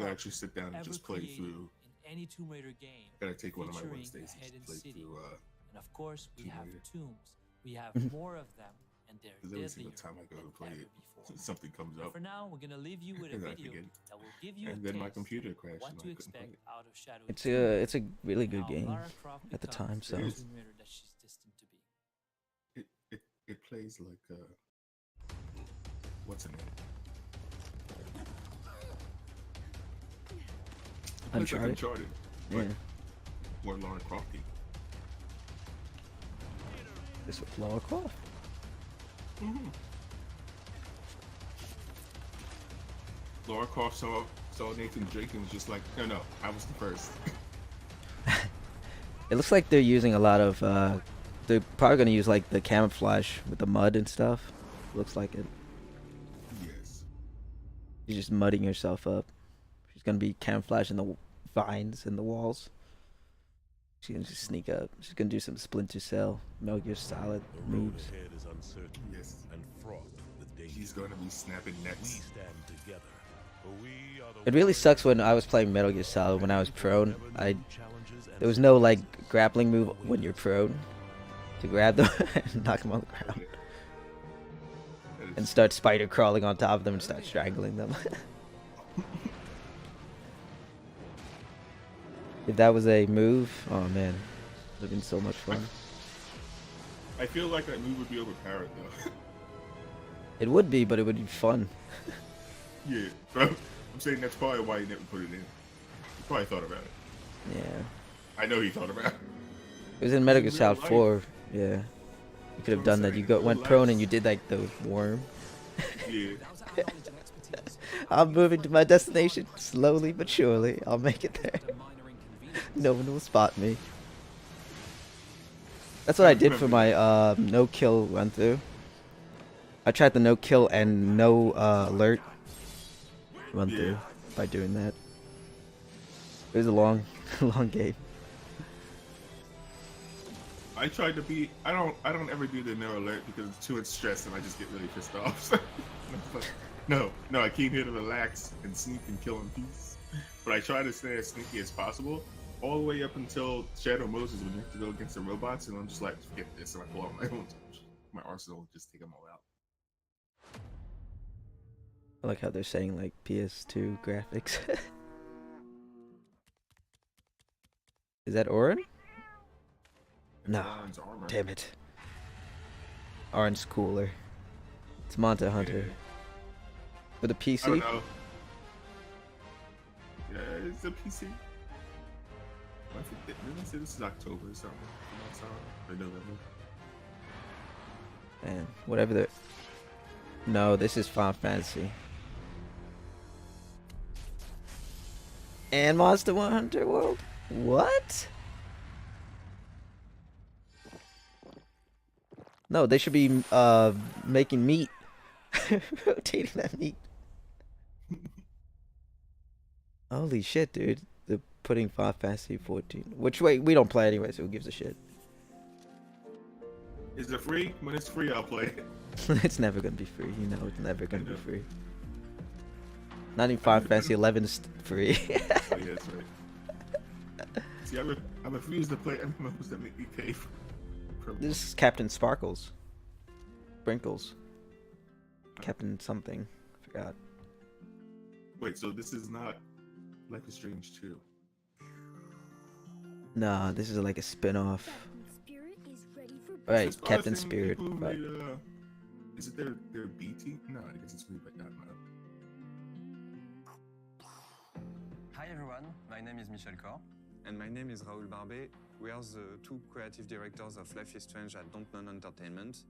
gotta Park actually sit down and ever just play created through. in any Tomb Raider game, Gotta take one of my featuring Wednesdays a and hidden just play city. through And of course, we Tomb have Raider. tombs. We have more of them, and they're Because every single deadlier time I go than to play ever it, before. something comes But up for now, we're gonna leave you with a and I video forget. that will give you a And then my taste computer of crashed what and to I couldn't play expect it. out of Shadow It's 2 a really and good how game Lara Croft at the becomes time. the So It is. Tomb Raider that she's destined to be. It plays like what's the name? It plays like Uncharted. Uncharted, Yeah, but more Lara Crofty. this with Lara Croft. Lara Croft saw Nathan Drake and was just like, no, I was the first. It looks like they're using a lot of. They're probably gonna use like the camouflage with the mud and stuff. Looks like it. Yes. You're just mudding yourself up. She's gonna be camouflaging the vines and the walls. She's gonna just sneak up. She's gonna do some Splinter Cell, Metal Gear Solid The road moves. ahead is uncertain Yes. and fraught with danger. He's gonna be snapping We necks. stand together. For we are the It really warriors sucks when I was playing Metal Gear Solid when I was prone. never knew challenges and There was no like grappling move when you're prone to grab them and knock them on the ground That and is- start spider crawling on top of them and start strangling them. If that was a move, oh man, it would have been so much fun. I feel like that move would be overpowered though. It would be, but it would be fun. Yeah, bro. I'm saying that's probably why he never put it in. He probably thought about it. Yeah, I know he thought about it. it was in Metal Gear In real Solid life. 4. Yeah, you could have what done I'm that. saying, You in go real went life. prone and you did like the worm. Yeah. I'm moving to my destination slowly but surely. I'll make it there. No one will spot me. That's what I did for my no kill run through. I tried the no kill and no alert run Yeah. through by doing that. It was a long, long game. I tried to be. I don't ever do the no alert because it's too much stress and I just get really pissed off. no, I came here to relax and sneak and kill in peace. But I try to stay as sneaky as possible, all the way up until Shadow Moses when you have to go against the robots, and I'm just like, forget this, and I pull out my arsenal and just take them all out. I like how they're saying like PS2 graphics. Is that Orin? No. Orange armor. Damn it. Orange cooler. It's Monster Hunter. For the I don't PC? know. Yeah, it's a PC. I think didn't they say this is October or something? Or November? Man, whatever the... No, this is Final Fantasy. And Monster Hunter World? What? No, they should be making meat. Rotating that meat. Holy shit, dude. They're putting Final Fantasy 14. Which way we don't play anyway, so who gives a shit? Is it free? When it's free, I'll play it. It's never gonna be free, you know it's never gonna be free. Not even Final Fantasy 11's free. Oh, yeah, that's right. See, I refuse to play MMOs that make me pay for This is Captain Sparkles. Sprinkles. Captain something. Forgot. Wait, so this is not Life is Strange 2? Nah, this is like a spin-off. Spirit is ready for Right, It's by the Captain same Spirit. people who Right. made, is it their B team? No, I guess it's made by Dotnet. Hi everyone, my name is Michel Cor. And my name is Raoul Barbet. We are the two creative directors of Life is Strange at Dontnod Entertainment.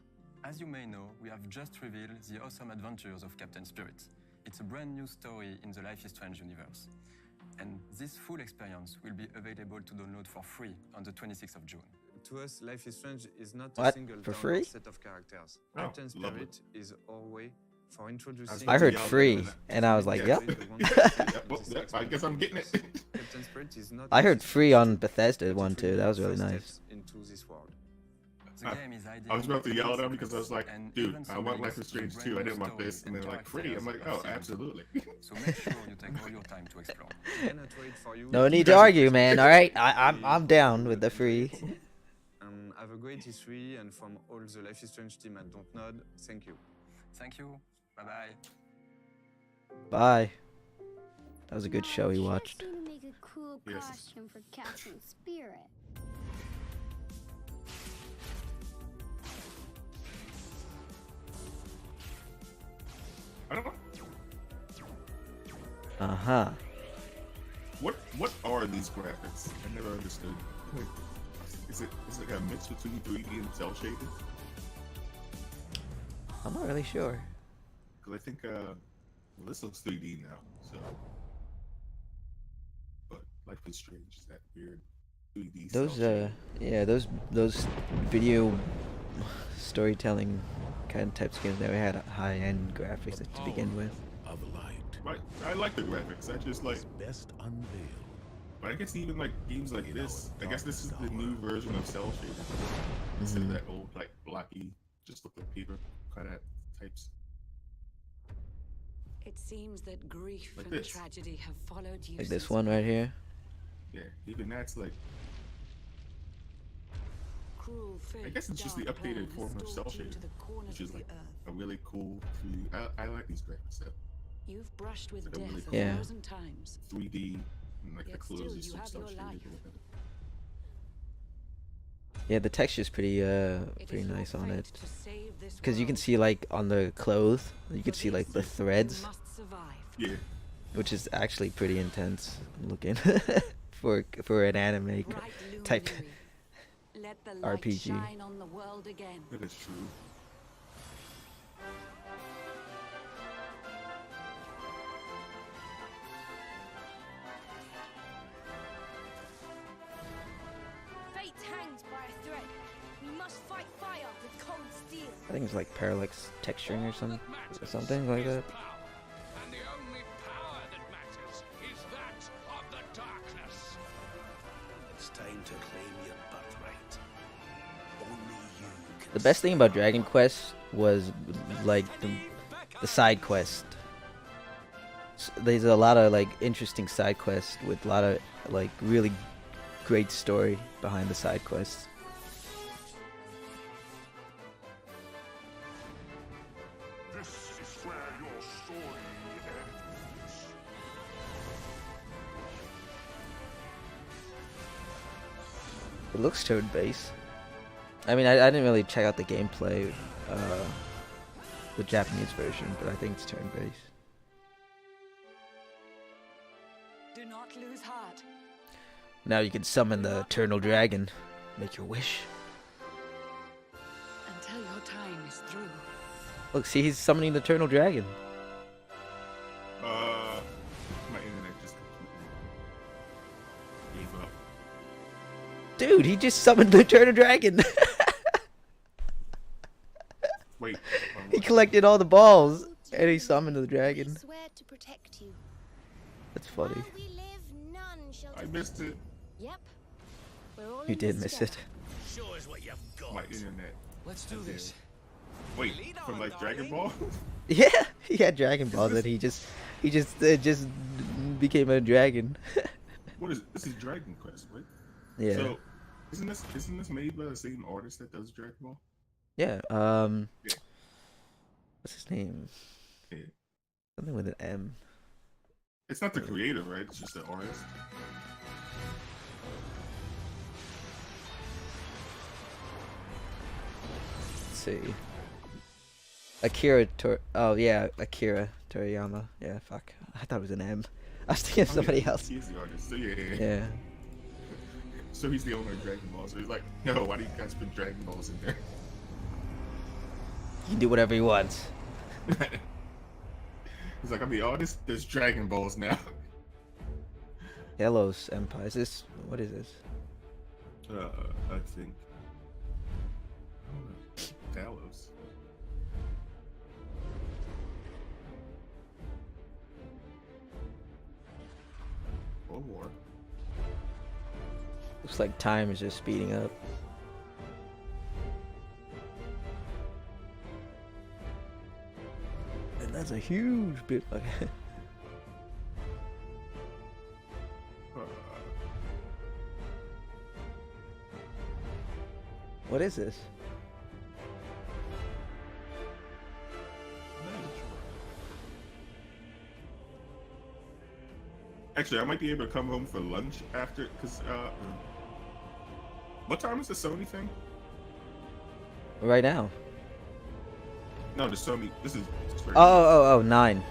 As you may know, we have just revealed the awesome adventures of Captain Spirit. It's a brand new story in the Life is Strange universe. And this full experience will be available to download for free on the 26th of June. To us, Life is Strange is not What? a single For download free? set of characters. Oh, Captain lovely. Spirit is our way for introducing... I heard Yeah, I'll free, get it. and I was like, Yeah. yep. Well, I guess I'm getting it. Captain Spirit is not I a heard free on Bethesda but it one will too. be That was our really first nice. steps into this world. The game is ideal I was about to for yell at easy him because I was like, and dude, even I want brings Life is the Strange brand 2. I new didn't want story this. And and they're like, free. I'm like, characters oh, of absolutely. So make sure you take all your time to explore. Cannot wait for you. No need to argue, man. All right, I'm down with the free. And have a great E3, and from all the Life is Strange team at Dontnod, thank you. Thank you. Bye bye. Bye. That was a good show we Sure watched. seem to make a cool Yes. costume for Captain Spirit. I don't know. Uh huh. What are these graphics? I never understood. Like, is it a mix between 3D and cell shaded? I'm not really sure. Because I think well, this looks 3D now. So, but Life is Strange is that weird 3D. Those cell-shaded. yeah, those video storytelling kind of types of games never had high-end graphics to begin with. Of light Right. I like the graphics. I just like. is best unveiled. But I guess even like games like this, I guess this is the new version of cell shaded instead of Mhm. that old like blocky, just look like paper kind of types. It seems that grief Like and this. tragedy have followed you. Like this since one right here. Yeah, even that's like. cruel I guess it's just the dark plan updated has form of stalked cell you shaded, to the corners which is of the like earth. a really cool. I like these graphics. That You've brushed with like a death really a cool- Yeah. thousand times. 3D and like the Yet clothes still is you some have cell your shaded or life. whatever. Yeah, the texture's pretty It pretty is your nice on fate it. to save this Cause you can world. see like on the clothes, you can For see like the this, you threads, must survive. Yeah, which is actually pretty intense looking for an anime Bright type luminary, let the light RPG. shine on the world again. that is true. Fate hangs by a thread. We must fight fire with cold steel. I think it's like parallax texturing or something like that. And the only power that matters is that of the darkness. It's time to claim your birthright. Only you can. The best thing about Dragon Quest was like the side quest. There's a lot of like interesting side quests with a lot of like really great story behind the side quests. This is where your story ends. It looks turn-based. I mean, I didn't really check out the gameplay, the Japanese version, but I think it's turn-based. Do not lose heart. Now you can summon the Eternal Dragon. Make your wish. Until your time is through. Look, see, he's summoning the Eternal Dragon. My internet just completely gave up. Dude, he just summoned the Eternal Dragon. Wait, He collected all the balls, and he summoned the We dragon. swear to protect you. That's funny. While we live, none shall I missed it. Yep. We're all You in did this miss together. it. Show us what you've got. My internet. Let's do I did. this. Wait, from like Dragon Ball? Yeah, he had Dragon Balls, and he just became a dragon. What is this? Is Dragon Quest, right? Yeah, So, isn't this made by the same artist that does Dragon Ball? yeah. Yeah. What's his name? Yeah. Something with an M. It's not the creator, right? It's just the artist. Let's see. Oh yeah, Akira Toriyama. Yeah, fuck. I thought it was an M. I was thinking of somebody yeah, else. He's the artist. So yeah. Yeah. So he's the owner of Dragon Ball. So he's like, no, why do you guys put Dragon Balls in there? He can do whatever he wants. He's like, I'm the artist. There's Dragon Balls now. Hellos Empire. Is this? What is this? I think. I don't know. Talos. Or war. Looks like time is just speeding up. That's a huge bit. Okay. What is this? Actually, I might be able to come home for lunch after, because, what time is the Sony thing? Right now. No, the Sony, this is... Oh, 9.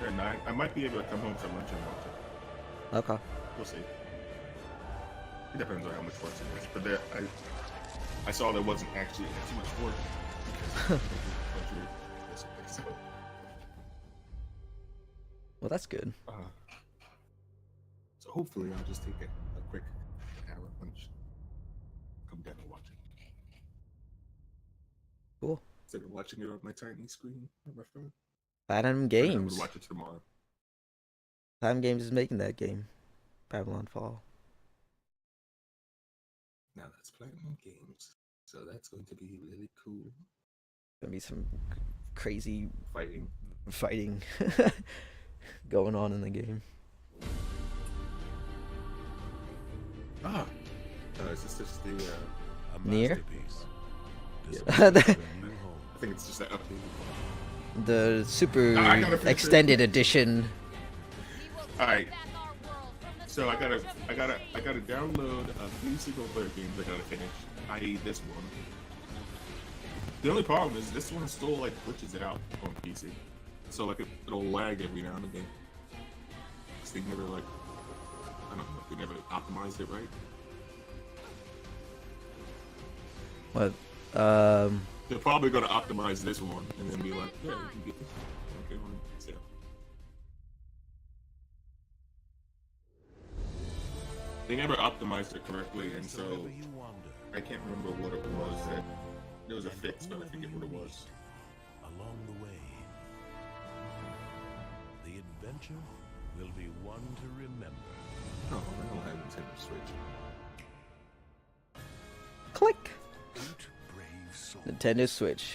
Yeah, 9. I might be able to come home for lunch and watch it. Okay. We'll see. It depends on how much work it is. But there, I saw there wasn't actually too much work. So, Well, that's good. so hopefully I'll just take a quick hour lunch. Come down and watch it. Cool. Instead of watching it on my tiny screen on my phone. Platinum I'm Games. gonna watch it tomorrow. Platinum Games is making that game. Babylon Fall. Now that's Platinum Games. So that's going to be really cool. Gonna be some crazy Fighting. going on in the game. Is this just the Nier? yeah. I think it's just that update. The super I gotta finish it. extended edition. Alright. So I gotta download a few single player games I gotta finish. I.e. this one. The only problem is this one still like glitches out on PC. So like it'll lag every now and again. 'Cause they never like, I don't know, they never optimized it right. What? They're probably gonna optimize this one and then be like, yeah, you can get this one. Okay, well, so. They never optimized it correctly, and so I can't remember what it was that there was a fix, but I forget what it was. Along the way, the adventure will be one to remember. Oh, I don't have Nintendo Switch. Click. Eight brave souls. Nintendo Switch.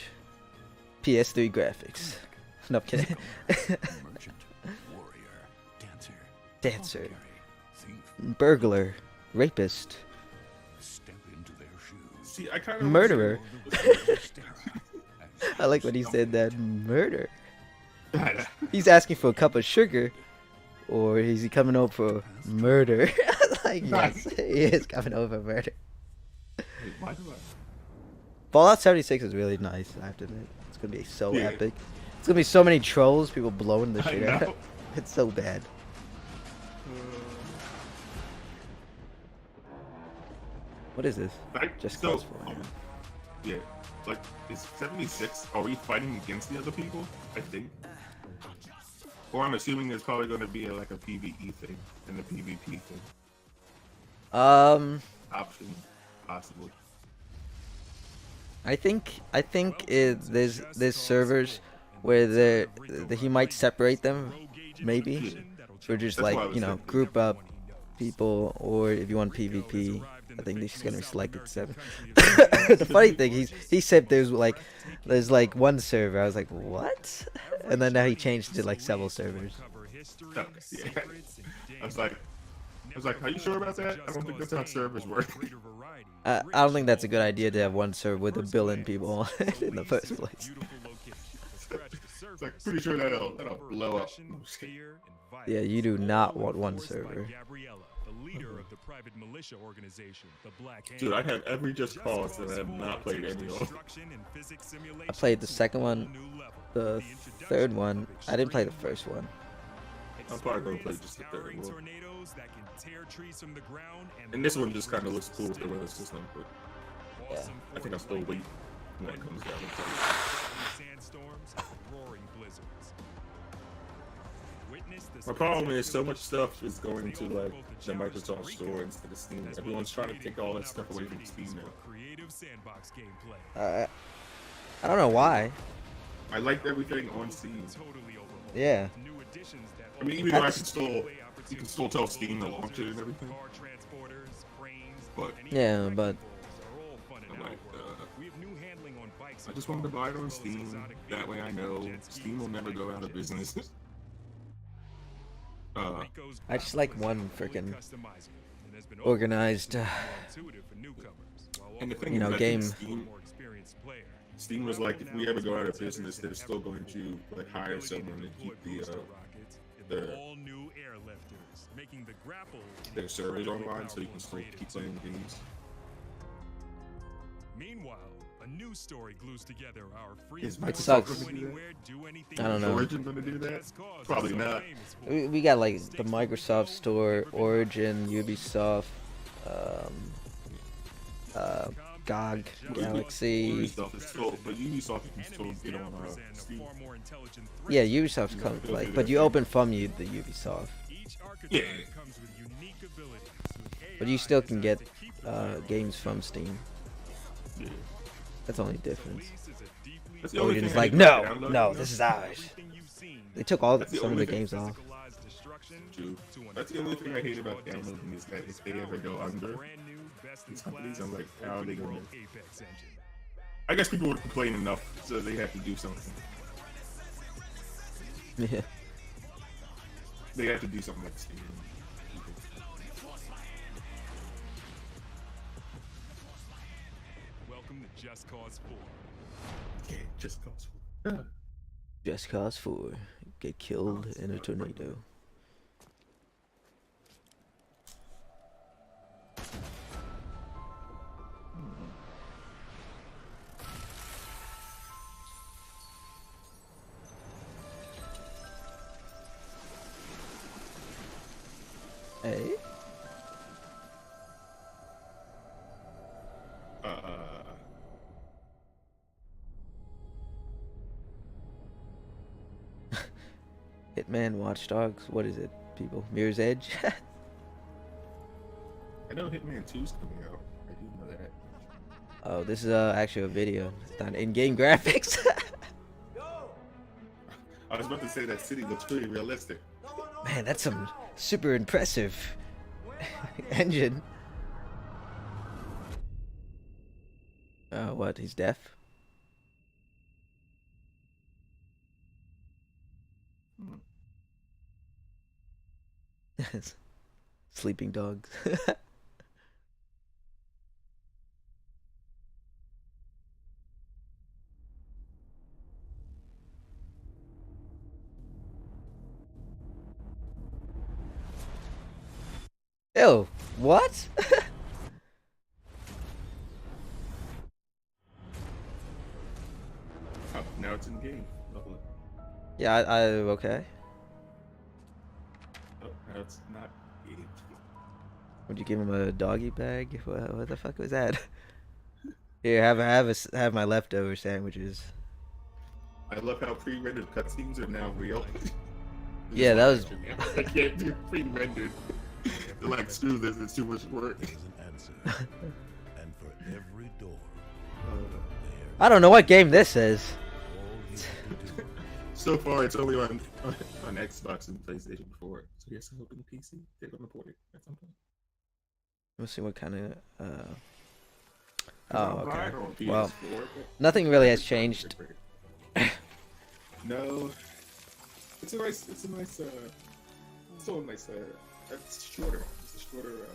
PS3 graphics. No, I'm kidding. Merchant, warrior, Dancer. apothecary, thief. Burglar. Rapist. Step into their shoes. See, I kind of Murderer. Step I like when he said that. Murder. I He's asking for a cup of sugar. Or is he coming over for murder? Like, yes, he is coming over for murder. Why do I? Fallout 76 is really nice, I have to admit. It's gonna be so Yeah. epic. It's gonna be so many trolls, people blowing the I shit out. know. It's so bad. What is this? Just so, cause for it. yeah, like, is 76, are we fighting against the other people? I think. Or I'm assuming there's probably going to be like a PvE thing and a PvP thing. Option, possibly. I think there's servers where he might separate them, maybe, or just That's what I like was you know thinking. group up people, or if you want PvP, I think they're just gonna be selected 7. The funny thing, he said there's like one server. I was like, what? And then now he changed to like several servers. Okay, yeah. I was like, are you sure about that? I don't think that's how servers work. I don't think that's a good idea to have one server with a billion people on it in the first place. It's like, pretty sure that'll blow up. I'm just kidding. Yeah, you do not want one server. Dude, I have every Just Cause and I have not played any of them. I played the second one, the third one. I didn't play the first one. I'm probably gonna play just the third one. And this one just kind of looks cool with the weather system, but Yeah. I think I'll still wait when it comes down to play. My problem is so much stuff is going to like the Microsoft Store instead of Steam. Everyone's trying to take all that stuff away from Steam now. I don't know why. I liked everything on Steam. Yeah. I mean, even though you can still tell Steam to launch it and everything. But Yeah, but I'm like, I just wanted to buy it on Steam. That way I know Steam will never go out of business. I just like one freaking organized, And the thing you is, know, I think game. Steam was like, if we ever go out of business, they're still going to like hire someone to keep their servers online, so you can still keep playing games. Meanwhile, a new story glues together our free. Is It Microsoft sucks. going to do that? I don't know. Origin going to do that? Probably not. We got like the Microsoft Store, Origin, Ubisoft, GOG, Galaxy. Ubisoft is still, but Ubisoft can still get on Steam. Yeah, Ubisoft's come like, but you open from the Ubisoft. Yeah. But you still can get games from Steam. Yeah. That's the only difference. That's the only Origin's thing I like, hate no, about downloading no, them. this is ours. They took all That's the some of only the thing. games off. True. That's the only thing I hate about downloading is that if they ever go under these companies, I'm like, how are they going to? I guess people would complain enough, so they have to do something. Yeah. They have to do something like Steam. Welcome to Just Cause 4. Okay, Just Cause 4. Just Cause 4. Get killed in a tornado. Hey? Hitman, Watch Dogs, what is it, people? Mirror's Edge? I know Hitman 2's coming out. I do know that. Oh, this is actually a video. It's not in-game graphics. I was about to say that city looks pretty realistic. Man, that's some super impressive engine. What? He's deaf? Sleeping dogs. Ew, what? Oh, now it's in game. Lovely. Yeah, I okay. Oh, now it's not game. Would you give him a doggy bag? What the fuck was that? Here, have my leftover sandwiches. I love how pre-rendered cutscenes are now real. Yeah, that was. I can't do pre-rendered. They're like, screw this, it's too much work. And for every door, I don't know what game this is. So far, it's only on Xbox and PlayStation 4. So yes, I'm hoping PC. They're gonna port it at some point. Let's see what kind of. I'll Oh, buy okay. it on Well, PS4, but- nothing really has changed. No, it's a nice, it's shorter, it's a shorter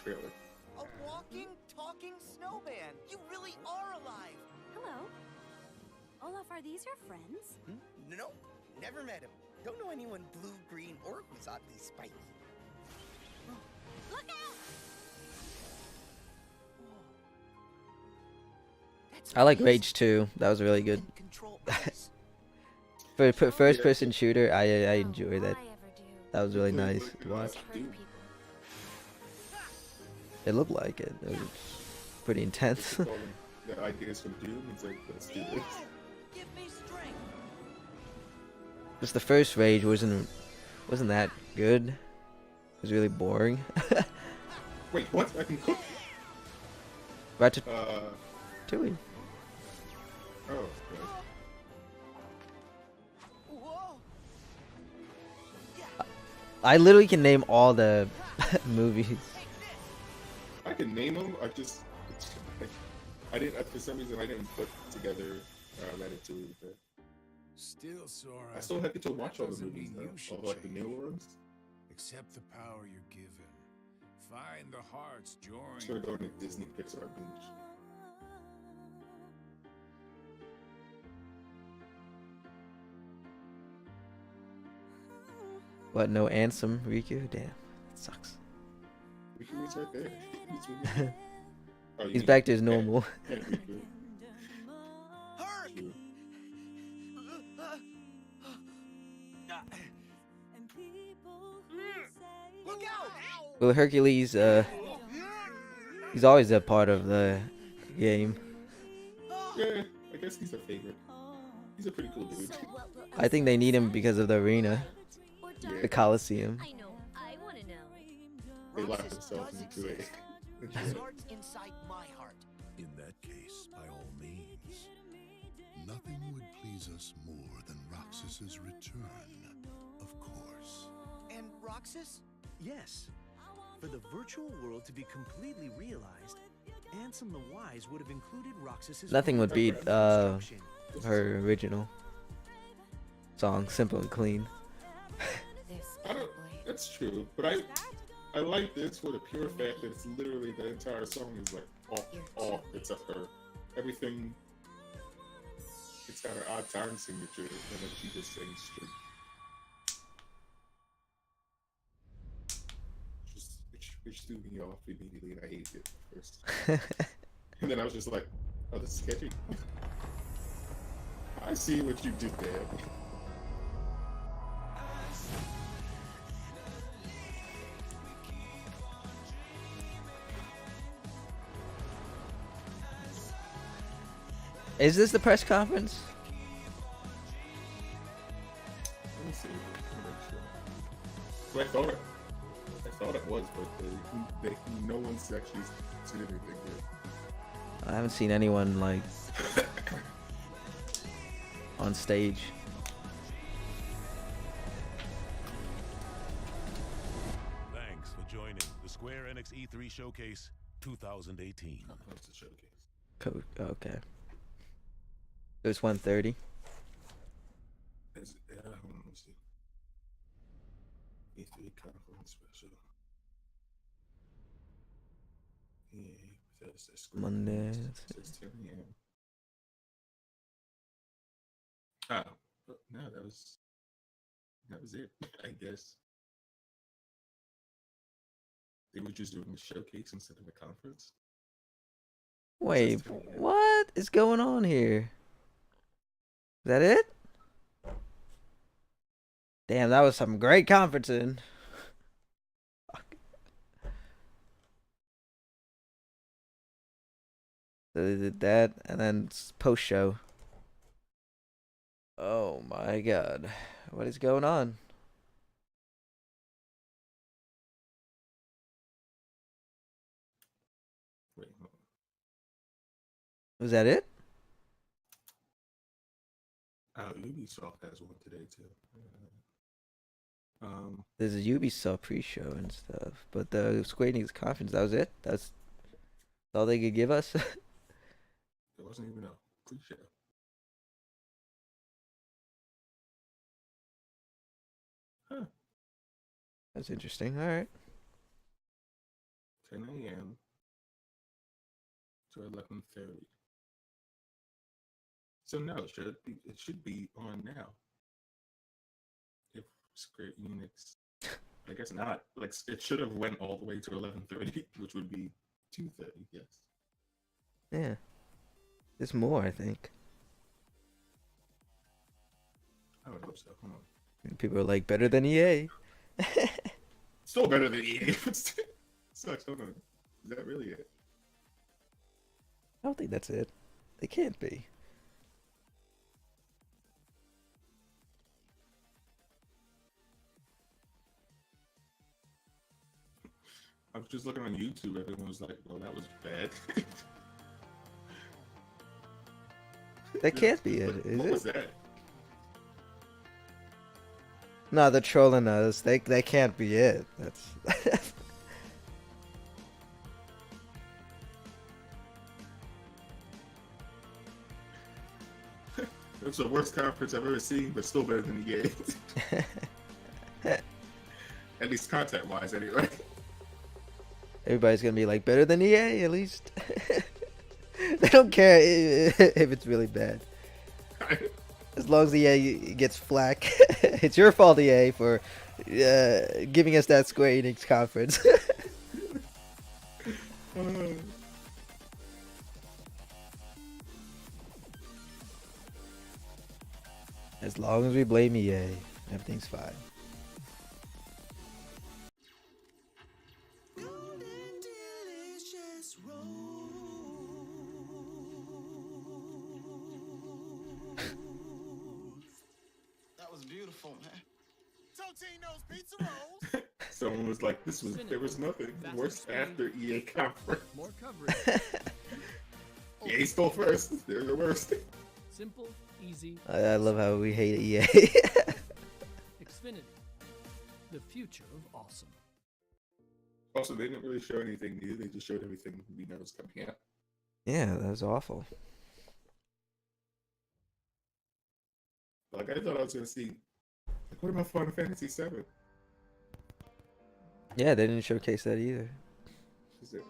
trailer. A walking, talking snowman. You really are alive. Hello. Olaf, are these your friends? No, never met him. Don't know anyone blue, green, or who's oddly spiky. Look out! I like Rage 2. That was really good. For first-person shooter, I enjoy that. That was really nice to watch. It looked like it. It was pretty intense. The ideas from Doom. It's like, let's do this. Just the first Rage wasn't that good. It was really boring. Wait, what? I can cook? Ratatouille. Oh, okay. I literally can name all the movies. I can name them. I didn't. For some reason, I didn't put together Ratatouille. But Still, Sora. I still have to watch all the doesn't movies, mean though. you should All like the change. newer ones. Accept the power you're given. Find the hearts joined. Sort of going to Disney Pixar binge. What? No Ansem, Riku? Damn, that sucks. Riku's right there. Oh, you He's mean- back to his normal. Yeah, Riku. Herc! True. Look out! Well, Hercules, he's always a part of the game. Yeah, I guess he's a favorite. He's a pretty cool dude. I think they need him because of the arena, Yeah. the Coliseum. I know. I want to know. They locked Roxas themselves does into it. exist. His heart's inside my heart. In that case, by all means, nothing would please us more than Roxas's return, of course. And Roxas? Yes. For the virtual world to be completely realized, Ansem the Wise would have included Roxas's Nothing would beat instruction. her original song, Simple and Clean. I don't, that's true, but I like this for the pure fact that it's literally the entire song is like off except her. Everything, it's got her odd time signature, and then she just sings straight. Which threw me off immediately, and I hated it at first. And then I was just like, oh, this is sketchy. I see what you did there. Is this the press conference? Let me see. Well, I thought it was, but no one's actually said anything yet. I haven't seen anyone like on stage. Thanks for joining the Square Enix E3 Showcase 2018. That's a showcase. Okay. It was 1:30. Let me see. E3 conference special. Yeah, that's Monday. It's 10 a.m. Oh, no, that was it, I guess. They were just doing a showcase instead of a conference. Wait, what is going on here? Is that it? Damn, that was some great conferencing. So they did that, and then post show. Oh my god, what is going on? Wait, hold Was that it? on. Ubisoft has one today too. There's a Ubisoft pre-show and stuff, but the Square Enix conference, that was it. That's all they could give us. There wasn't even a pre-show. Huh. That's interesting. All right. 10 a.m. to 11:30. So no, it should be on now. If Square Enix, I guess not. Like it should have went all the way to 11:30, which would be 2:30. Yes. Yeah. There's more, I think. I would hope so. Hold on. And people are like, better than EA. Still better than EA. But sucks. Hold on. Is that really it? I don't think that's it. They can't be. I was just looking on YouTube. Everyone was like, "Well, that was bad." That can't be it, is What it? was that? No, they're trolling us. They can't be it. That's It's the worst conference I've ever seen, but still better than EA. At least content-wise, anyway. Everybody's gonna be like, better than EA, at least. They don't care if it's really bad. As long as EA gets flack. It's your fault, EA, for giving us that Square Enix conference. As long as we blame EA, everything's fine. That was beautiful, man. Totino's Pizza Rolls. Someone was like, there was nothing worse after EA conference. More coverage. EA stole first. They're the worst. Simple, easy. I love how we hate EA. Xfinity. The future of awesome. Also, they didn't really show anything new. They just showed everything we know is coming out. Yeah, that was awful. Like, I thought I was going to see, like, what about Final Fantasy VII? Yeah, they didn't showcase that either. Is it?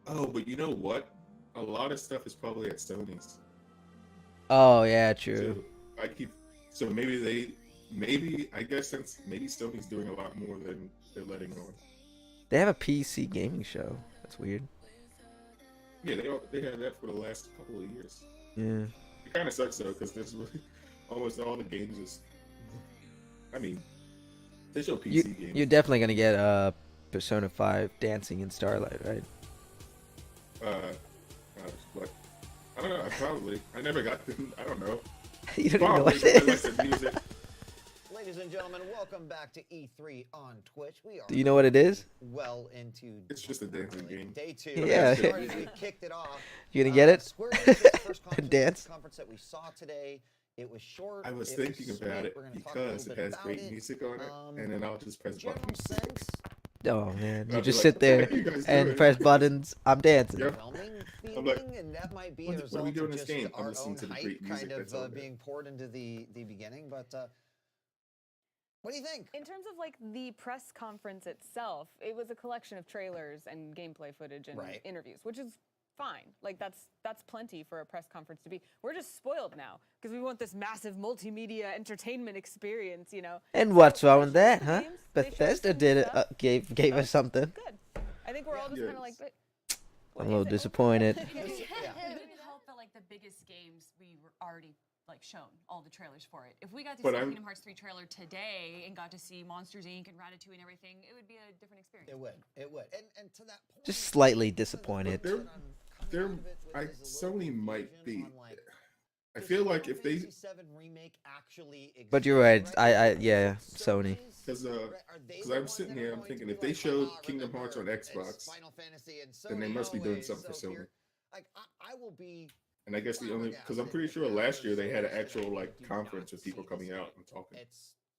Oh, but you know what? A lot of stuff is probably at Sony's. Oh, yeah, true. So maybe I guess since maybe Sony's doing a lot more than they're letting on. They have a PC gaming show. That's weird. Yeah, they had that for the last couple of years. Yeah. It kind of sucks though, because there's really almost all the games is. I mean, they show PC games. You're definitely gonna get Persona 5 Dancing in Starlight, right? What? I don't know. Probably. I never got them. I don't know. You don't know Probably, what it I like is. the music. Ladies and gentlemen, welcome back to E3 on Twitch. We are Do you know what it is? well into It's just a dancing game. day 2. Yeah. We kicked it off. You gonna get it? Square Enix's first conference, Dance? conference that we saw today. It was short. I was it thinking was about sweet. it We're gonna talk a little because it bit has about great it. music on it, and then I'll just press General buttons. sense, Oh man, you I'll be just like, sit there "What are you guys and doing?" press buttons. I'm dancing. Yep. overwhelming I'm like, feeling, and that might be a what are result we doing of this just game? I'm our listening own to the hype great music kind that's of on there. being poured into the beginning. But what do you think? In terms of like the press conference itself, it was a collection of trailers and gameplay footage and Right. interviews, which is fine. Like that's plenty for a press conference to be. We're just spoiled now because we want this massive multimedia entertainment experience, you know. And what's wrong with that, Games, huh? they showed Bethesda some did it. stuff. Gave us something. Good. I think we're all just kind of like, but I'm a little disappointed. It didn't help that like the biggest games we were already like shown all the trailers for it. If we got to But see I'm- Kingdom Hearts 3 trailer today and got to see Monsters Inc. and Ratatouille and everything, it would be a different experience. It would. It would. And to that point, Just slightly disappointed. Sony might be. I feel like if they, But you're right. Yeah, Sony. because I'm sitting here, I'm thinking if they showed Kingdom Hearts on Xbox, then they must be doing something for Sony. Like I will be. And I guess the only, because I'm pretty sure last year they had an actual like conference with people coming out and talking.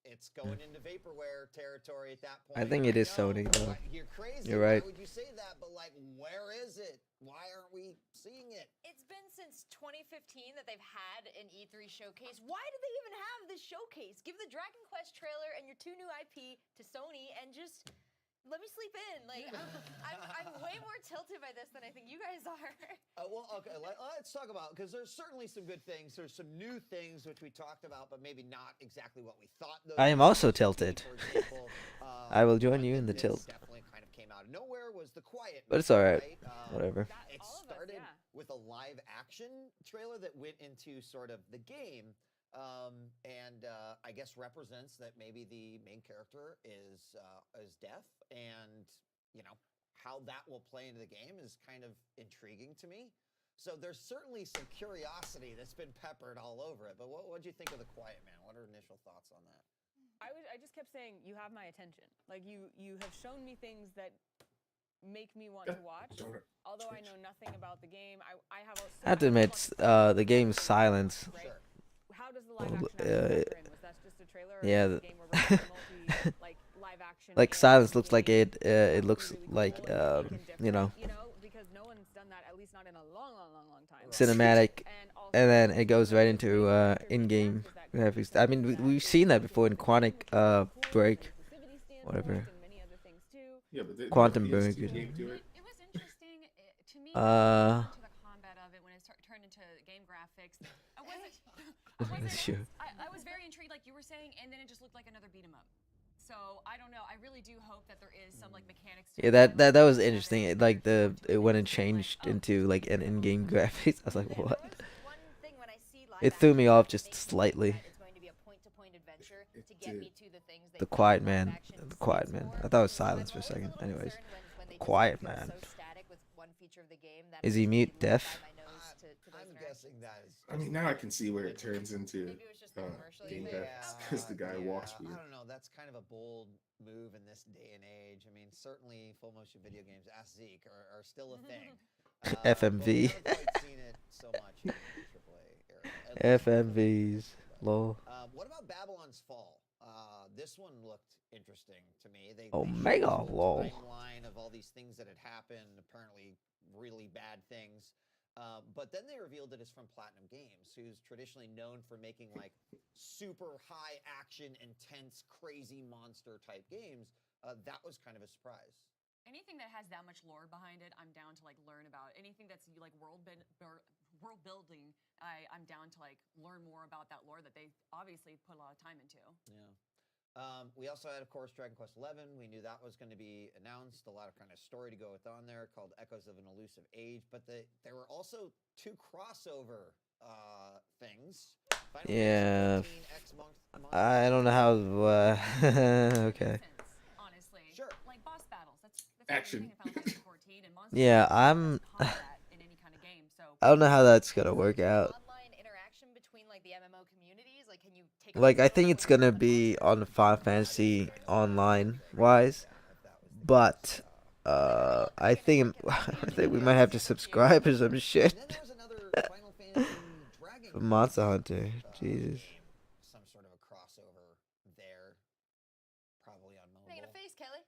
It's going into vaporware territory at that point. I think it is Sony though. You're crazy. You're right. Why would you say that? But like, where is it? Why aren't we seeing it? It's been since 2015 that they've had an E3 showcase. Why do they even have this showcase? Give the Dragon Quest trailer and your 2 new IP to Sony and just let me sleep in. Like, I'm way more tilted by this than I think you guys are. Well, okay, let's talk about, because there's certainly some good things. There's some new things which we talked about, but maybe not exactly what we thought. I am also tilted. I will join you in the tilt. Definitely kind of came out of nowhere was The Quiet. But it's all right. Whatever. It started with a live action trailer that went into sort of the game. And I guess represents that maybe the main character is deaf, and you know how that will play into the game is kind of intriguing to me. So there's certainly some curiosity that's been peppered all over it. But what do you think of The Quiet Man? What are initial thoughts on that? I just kept saying, you have my attention. Like you have shown me things that make me want to watch. Although I know nothing about the game, I have. I have to admit, the game's silence. Right? How does the live action factor in? Was that just a trailer? Or Yeah. is the game where we're multi, like live action? Like silence looks like it. It looks like you know. You know, because no one's done that, at least not in a long time. Cinematic. And and then it goes right into in-game graphics. I mean, we've seen that before in Quantic Break, whatever. Yeah, but didn't Quantum the Break. PS2 game do it? It was interesting to me. To the combat of it when it turned into game graphics. I wasn't. Sure. I was very intrigued, like you were saying, and then it just looked like another beat 'em up. So I don't know. I really do hope that there is some like mechanics. To Yeah, that was interesting. It, like it when it changed into like an in-game graphics, I was like, what? It threw me off just slightly. The Quiet Man. The Quiet Man. I thought it was silence for a second. Anyways, the Quiet Man. Is he mute deaf? I'm guessing that is. I mean, now I can see where it turns into game graphics because the guy walks I weird. don't know. That's kind of a bold move in this day and age. I mean, certainly full motion video games, Ask Zeke, are still a thing. FMV. But we haven't quite seen it so much in the AAA era. FMVs. Lol. What about Babylon's Fall? This one looked interesting to me. They Omega showed the lol. timeline of all these things that had happened, apparently really bad things. But then they revealed that it's from Platinum Games, who's traditionally known for making like super high action, intense, crazy monster type games. That was kind of a surprise. Anything that has that much lore behind it, I'm down to like learn about. Anything that's like world building, I'm down to like learn more about that lore that they obviously put a lot of time into. Yeah. We also had, of course, Dragon Quest XI. We knew that was going to be announced. A lot of kind of story to go with on there called Echoes of an Elusive Age. But there were also two crossover things. Final Yeah. Fantasy 14, X Month. I don't know how. Okay. Honestly, sure. Like boss battles. That's Action. everything about Final Fantasy 14 and Monster Yeah, Hunter I'm. combat in any kind of game. So I don't know how that's gonna work out. Online interaction between like the MMO communities, like can you take Like, I think it's gonna be on Final Fantasy Online wise, but I think we might have to subscribe or some shit. For Monster Hunter, Jesus. Some sort of a crossover there, probably on mobile. Making a face, Kelly.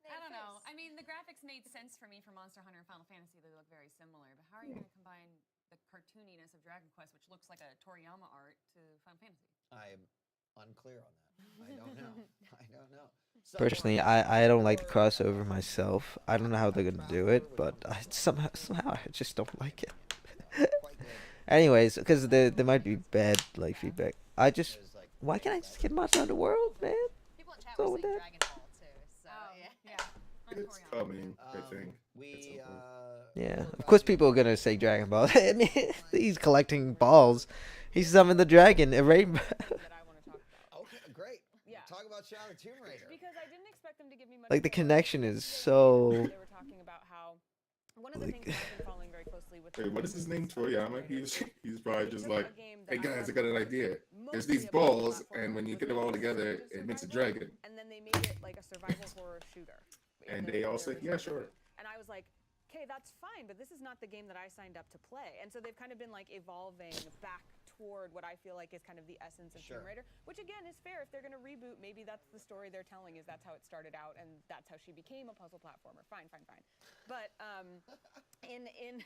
I don't know. I mean, the graphics made sense for me for Monster Hunter and Final Fantasy. They look very similar. But how are you going to combine the cartooniness of Dragon Quest, which looks like a Toriyama art, to Final Fantasy? I'm unclear on that. I don't know. I don't know. Personally, I don't like the crossover myself. I don't know how they're gonna do it, but somehow I just don't like it. Anyways, because there might be bad like feedback. Why can't I just get Monster Hunter World, man? People in chat So were with saying that. Dragon Ball too. So yeah. It's coming, I think. Yeah, of course people are gonna say Dragon Ball. I mean, he's collecting balls. He summoned the dragon, a rainbow. Okay, great. Yeah. Talk about Shadow of the Tomb Raider. Because I didn't expect them to give me much. Like the connection is so. They were talking about how one of the things I've been following very closely with. Wait, what is his name? Toriyama? He's probably just like, hey guys, I got an idea. There's these balls, and when you get them all together, it makes a dragon. And then they made it like a survival horror shooter. And they all said, yeah, sure. And I was like, okay, that's fine, but this is not the game that I signed up to play. And so they've kind of been like evolving back toward what I feel like is kind of the essence of Tomb Raider, which again is fair. If they're going to reboot, maybe that's the story they're telling, is that's how it started out and that's how she became a puzzle platformer. Fine. But in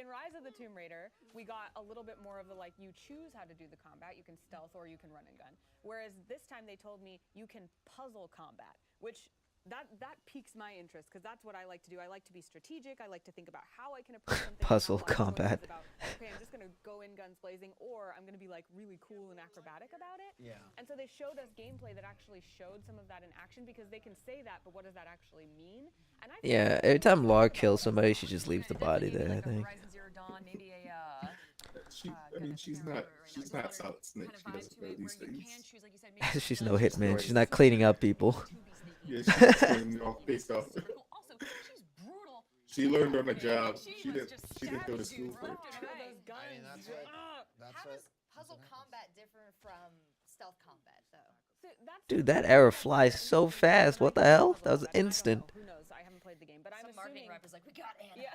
Rise of the Tomb Raider, we got a little bit more of the like, you choose how to do the combat. You can stealth or you can run and gun. Whereas this time they told me you can puzzle combat, which that piques my interest because that's what I like to do. I like to be strategic. I like to think about how I can approach something. Puzzle combat. About, okay, I'm just gonna go in guns blazing, or I'm gonna be like really cool and acrobatic about it. Yeah. And so they showed us gameplay that actually showed some of that in action because they can say that, but what does that actually mean? And I Yeah, every time Lara kills somebody, she just leaves the body there. I think. I mean, she's not Solid Snake. She doesn't know these things. She's no hitman. She's not cleaning up people. Yeah, she's cleaning off based off. She learned on the job. She didn't go to school for it. I mean, that's what. How does puzzle combat differ from stealth combat, though? Dude, that arrow flies so fast. What the hell? That was instant. Who knows? I haven't played the game, but I'm Some marketing assuming. rep is like, we got Anna. Yeah.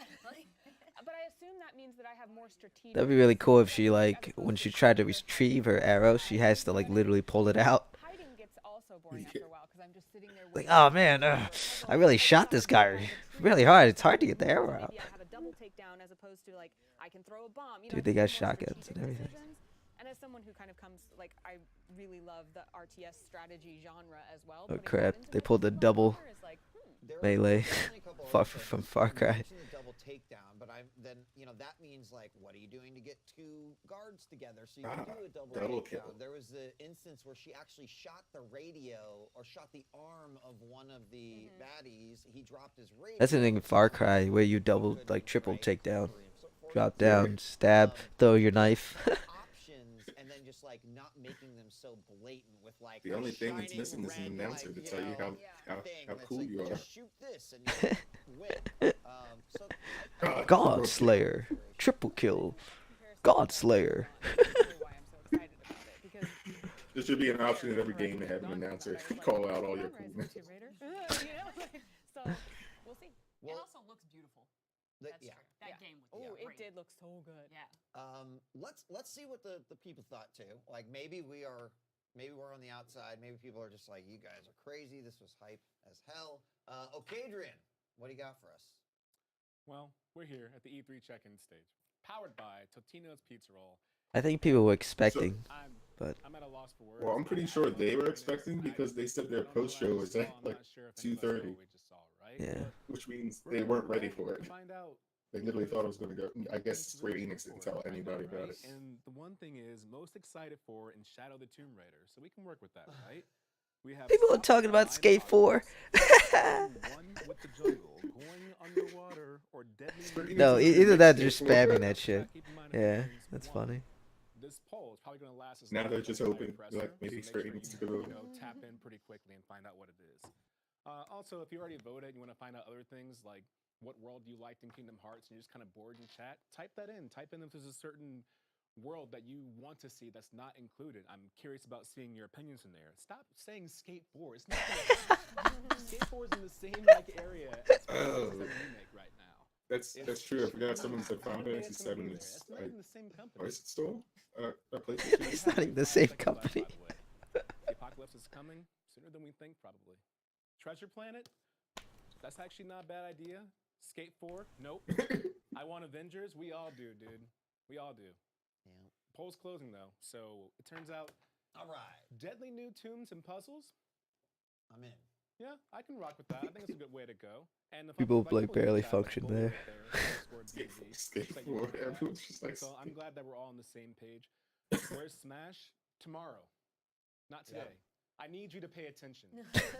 But I assume that means that I have more strategic. That'd be really cool if she like when she tried to retrieve her arrow, she has to like literally pull it out. Hiding gets also boring after a while because I'm just sitting there. Like, oh man, I really shot this guy really hard. It's hard to get the arrow out. Maybe I have a double double takedown as opposed to like I can throw a bomb. You know, Dude, I they think got they're more shotguns and strategic everything. decisions. And as someone who kind of comes, like, I really love the RTS strategy genre as well. Oh putting that crap! into They it pulled the double is like, melee Only a couple far other from things. Far You Cry. mentioned the double takedown, but then that means like, what are you doing to get two guards together so you can do a double kill. takedown? There was the instance where she actually shot the radio or shot the arm of one of the baddies. He dropped his radio. That's the thing in Far Cry where you double, like triple takedown, drop down, stab, throw your knife. Options and then just like not making them so blatant with like The only thing that's shining missing is an red, announcer like, to tell you know, how thing that's cool like, you are. just shoot this and you win. So God Slayer, triple kill, God Slayer. There should be an option in every game to have an announcer call out all your coolness. you know, so we'll see. It also looks beautiful. That's yeah. true. That game was Oh, it great. did look so good. Yeah. Let's see what the people thought too. Like maybe we're on the outside. Maybe people are just like, you guys are crazy. This was hype as hell. Adrian, what do you got for us? Well, we're here at the E3 check-in stage, powered by Totino's Pizza Roll. I think people were expecting, but I'm at a loss for words. Well, I'm pretty sure they were expecting because they said their post show was at like 2:30. yeah. Which means they weren't ready for it. Find out. They literally thought it was going to go. I guess Square Enix didn't tell anybody about it. And the one thing is most excited for in Shadow the Tomb Raider, so we can work with that, right? We have People are talking about Skate 4. one with the jungle, going underwater, or deadly. No, either that or just spamming that shit. Yeah, that's funny. This poll is probably going to last as Now long they're as just the hoping, compressor, like, maybe so Square make Enix sure took a you, little. tap in pretty quickly and find out what it is. Also, if you already voted and you want to find out other things like what world you liked in Kingdom Hearts and you're just kind of bored in chat, type that in. Type in if there's a certain world that you want to see that's not included. I'm curious about seeing your opinions in there. Stop saying Skate 4. It's not Skate 4 is in the same like area as Oh. the remake right now. That's true. I forgot someone said Final Fantasy 7 is It's not like, even the same company. or is it still a PlayStation? It's not even the same company. The apocalypse is coming sooner than we think, probably. Treasure Planet? That's actually not a bad idea. Skate 4? Nope. I want Avengers? We all do, dude. We all do. Yeah. Poll's closing, though, so it turns out All right, deadly new tombs and puzzles? I'm in. Yeah, I can rock with that. I think it's a good way to go. And if People, if I like, put it in barely chat, function Gold there. scored Skate easy. 4, Skate Just like 4. you did that. Everyone's just like, So I'm glad that we're all on the same page. Where's Smash? Tomorrow. Not Yeah. today. I need you to pay attention,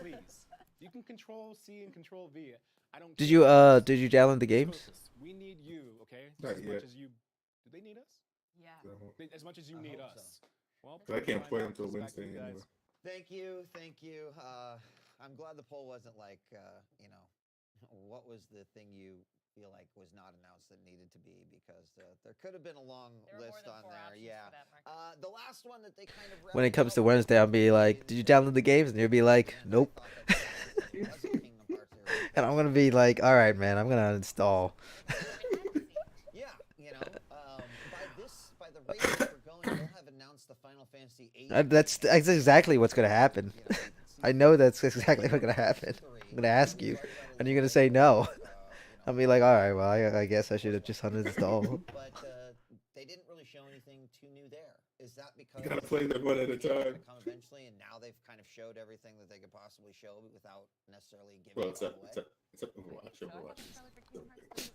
please. You can control C and control V. I don't. Did care. you download the games? Focus. We need you, okay? Not As yet. much as you. Do they need us? Yeah. As much as you I need hope us. Well, But I can't find play out. until It's back to Wednesday you guys. anyway. Thank you. I'm glad the poll wasn't like, what was the thing you feel like was not announced that needed to be, because there could have been a long There were more list than on 4 there. options Yeah. for that, Mark. The last one that they kind of When it wrapped comes to up Wednesday, I'll be like, "Did you download the games?" And you'll be like, "Nope." And I'm gonna be like, "All right, man, I'm gonna uninstall." Yeah, by the rate that we're going, they'll have announced the Final Fantasy 8. That's exactly what's gonna happen. I know that's exactly what's gonna happen. I'm gonna ask you, and you're gonna say no. I'll be like, "All right, well, I guess I should have just uninstalled." But they didn't really show anything too new there. Is that because You gotta play them one at a time. come eventually, and now they've kind of showed everything that they could possibly show without necessarily giving Well, it it's all up, away? it's up Overwatch.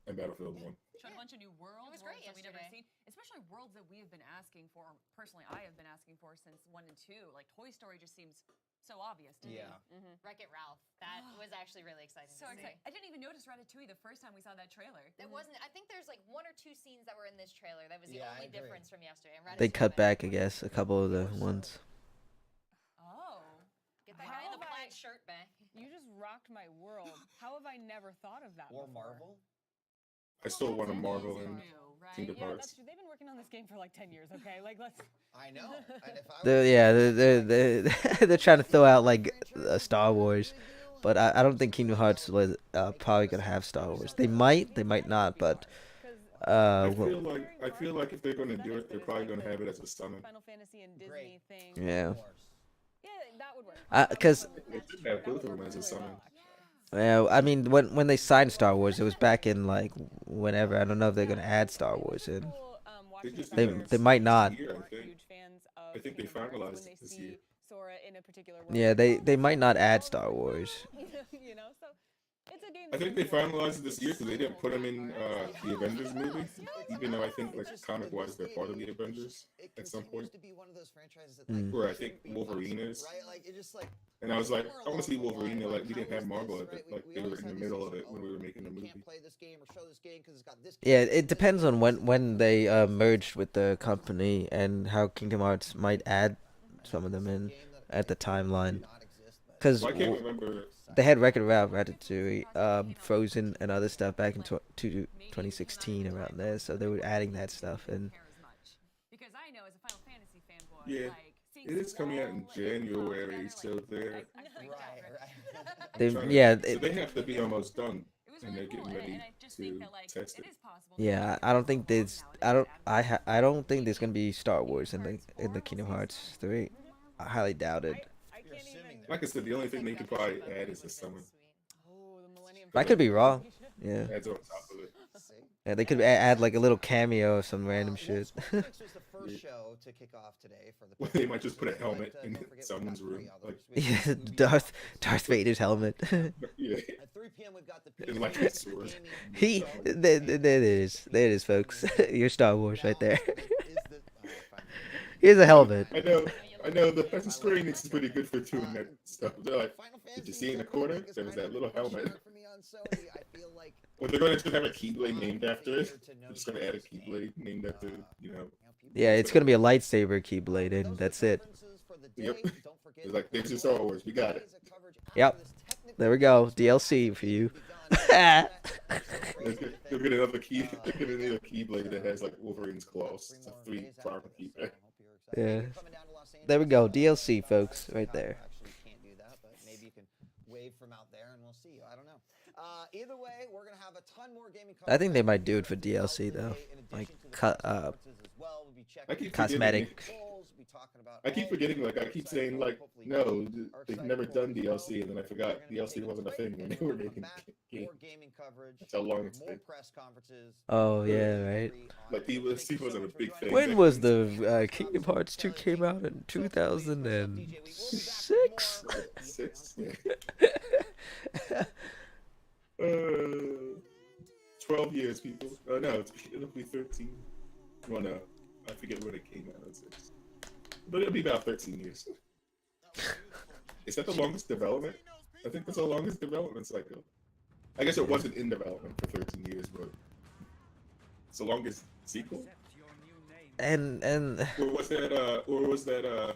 And Battlefield 1. Showed a bunch of new worlds, was great worlds that we never yesterday. seen, especially worlds that we have been asking for. Or personally, I have been asking for since 1 and 2. Like Toy Story just seems so obvious to me. Wreck-It Ralph. That was actually really exciting So to see. excited. I didn't even notice Ratatouille the first time we saw that trailer. There wasn't. I think there's like 1 or 2 scenes that were in this trailer. That was the Yeah, I only agree. difference from yesterday. And They Ratatouille cut went- back, I guess, a couple of the ones. Oh. Get that guy in the How have plaid I- shirt back. You just rocked my world. How have I never thought of that Or before? Marvel? I still want to Marvel and right? Kingdom Yeah, Hearts. that's true. They've been working on this game for like 10 years, okay? Like, let's... I know. And if I They're trying to throw out like Star Wars, but I don't think Kingdom Hearts was probably gonna have Star Wars. They might not, but I well, feel like if they're gonna do it, they're probably gonna have it as a summon. Final Fantasy and Disney thing. yeah. Yeah, that would work. Because They should have both of them as a summon. Yeah, I mean, when they signed Star Wars, it was back in like whenever. I don't know if they're gonna add Star Wars in. They just They announced they might this not. year, I think. I think they finalized it this year. Sora in a particular world. Yeah, they might not add Star Wars. You know, so it's a game. I think they finalized it this year because they didn't put them in the Avengers movie, even though I think like comic-wise they're part of the Avengers at some point. To be one of those franchises that Mm. Where I think Wolverine is. right? Like it just like. And I was like, I want to see Wolverine. They're like, we didn't have Marvel at it. Like they were in the middle of it when we were making the movie. Play this game or show this game because it's got this. Yeah, it depends on when they merged with the company and how Kingdom Hearts might add some of them in at the timeline. Because Well, I can't remember. they had Wreck-It Ralph, Ratatouille, Frozen, and other stuff back in 2016 around there, so they were adding that stuff. And Because I know as a Final Fantasy fanboy, Yeah, like it is coming out in January, so they're. they, trying to- yeah, so they have to be almost done, and they're getting ready to test it. yeah, I don't think there's, I don't think there's gonna be Star Wars in the Kingdom Hearts 3. I highly doubt it. Like I said, the only thing they could probably add is the summon. I could be wrong. Yeah. Adds on top of it. Yeah, they could add like a little cameo of some random shit. Netflix was the first show to kick off today for the. Well, they might just put a helmet in someone's room. Like, Yeah, Darth Vader's helmet. yeah. At 3 p.m. we've got the And like a sword. There it is. There it is, folks. Your Star Wars right there. Here's a helmet. I know. The screen is pretty good for doing that stuff. They're like, did you see in the corner? There was that little helmet. Well, they're going to have a Keyblade named after it. They're just going to add a Keyblade named after, you know. Yeah, it's gonna be a lightsaber Keyblade, and that's it. Yep. It's like, this is Star Wars. We got it. Yep. There we go. DLC for you. They'll get another key. They're going to need a Keyblade that has like Wolverine's claws. It's a 3-pronged Keyblade. Yeah. There we go. DLC, folks, right there. Can't do that, but maybe you can wave from out there, and we'll see you. I don't know. Either way, we're gonna have a ton more gaming. I think they might do it for DLC though, like I keep cosmetic. I keep forgetting, like, I keep saying, like, no, they've never done DLC, and then I forgot DLC wasn't a thing when they were making the game. That's how long it's been. Oh yeah, right. Like, DLC wasn't a big thing. When was the Kingdom Hearts 2 came out in 2006? 12 years, people. No, it'll be 13. Well, no, I forget when it came out. But it'll be about 13 years. Is that the longest development? I think that's the longest development cycle. I guess it wasn't in development for 13 years, but it's the longest sequel. And or was that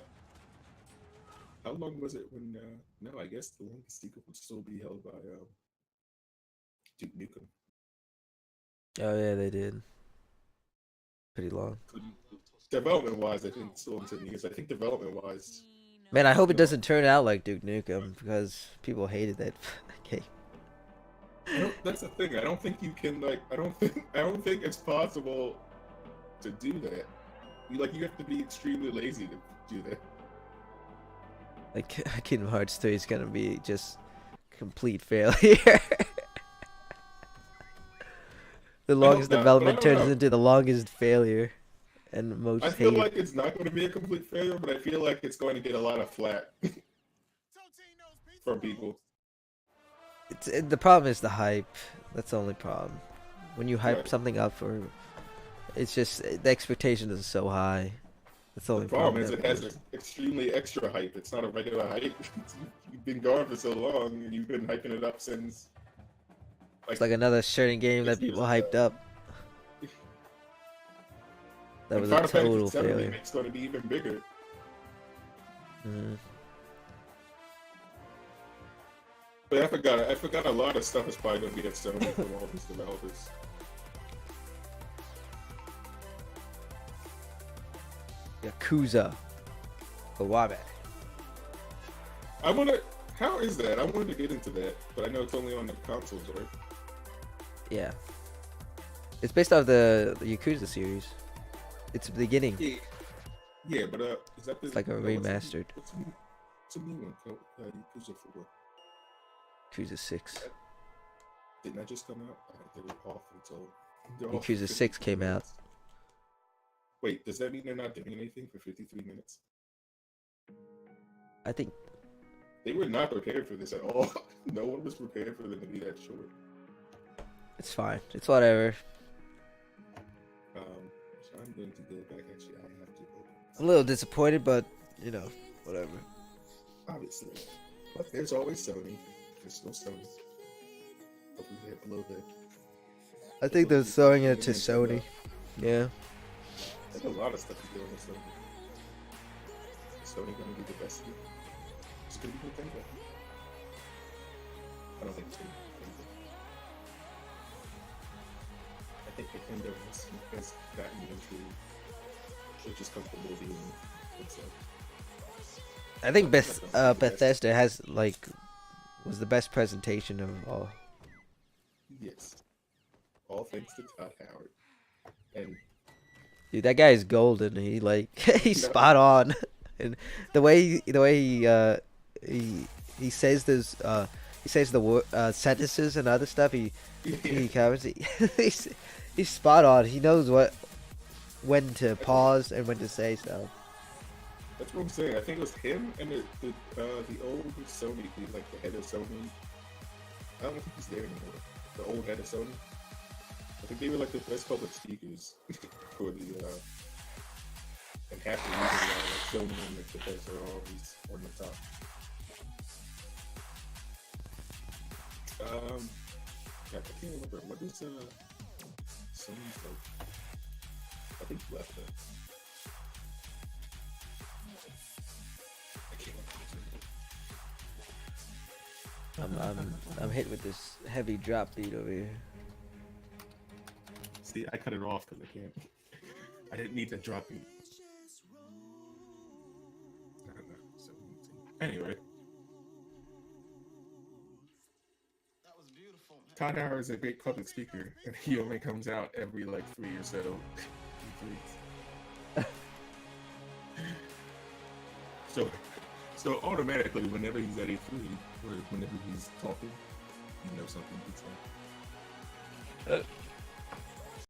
how long was it when no, I guess the longest sequel would still be held by Duke Nukem. Oh yeah, they did. Pretty long. Development wise, I think still in 10 years. I think development wise. Man, I hope it doesn't turn out like Duke Nukem because people hated that game. That's the thing. I don't think you can like. I don't think it's possible to do that. You have to be extremely lazy to do that. Like Kingdom Hearts 3 is gonna be just complete failure. The longest development turns into the longest failure and most I feel hated. like it's not going to be a complete failure, but I feel like it's going to get a lot of flack from people. The problem is the hype. That's the only problem. When you hype Right. something up for, it's just the expectation is so high. That's the only The problem is with it has an extremely extra hype. It's not a regular hype. You've been gone for so long, and you've been hyping it up since. It's like another certain game that people hyped up. That And was a Final Fantasy total VII failure. remake's going to be even bigger. Mhm. But I forgot a lot of stuff is probably going to be at Sony from all these developers. Yakuza. Kawabe. I want to. How is that? I wanted to get into that, but I know it's only on the consoles, right? Yeah. It's based off the Yakuza series. It's the beginning. Yeah, but is that the? It's like a no, what's the- remastered. What's the new one called? Yakuza 4. Yakuza 6. Didn't that just come out? They were off until. they're off Yakuza 53 6 came out. minutes. Wait, does that mean they're not doing anything for 53 minutes? I think They were not prepared for this at all. No one was prepared for them to be that short. it's fine. It's whatever. So I'm going to go back. Actually, I have to open. I'm a little disappointed, but you know, whatever. Obviously, but there's always Sony. There's still Sony. Over there, below there. I think they're throwing it to Sony. Yeah. There's a lot of stuff to do with Sony. Is Sony gonna be the best? It's gonna be Nintendo. I don't think it's gonna be Nintendo. I think Nintendo has gotten into should just comfortable being itself. I think Bethesda has like was the best presentation of all. Yes. All thanks to Todd Howard. And Dude, that guy is golden. He like he's spot on, and the way he says this he says the word sentences and other stuff. He covers. He's spot on. He knows when to pause and when to say stuff. that's what I'm saying. I think it was him and the old Sony, like the head of Sony. I don't think he's there anymore. The old head of Sony. I think they were like the best public speakers for the and half the reason why like Sony and like Bethesda are always on the top. I can't remember what is Sony's like. I think he left it. I can't remember. I'm hit with this heavy drop beat over here. See, I cut it off because I can't. I didn't need that drop beat. I don't know. So, anyway. That was beautiful, man. Todd Howard is a great public speaker, and he only comes out every like 3 or so. So automatically, whenever he's at E3 or whenever he's talking, you know something good.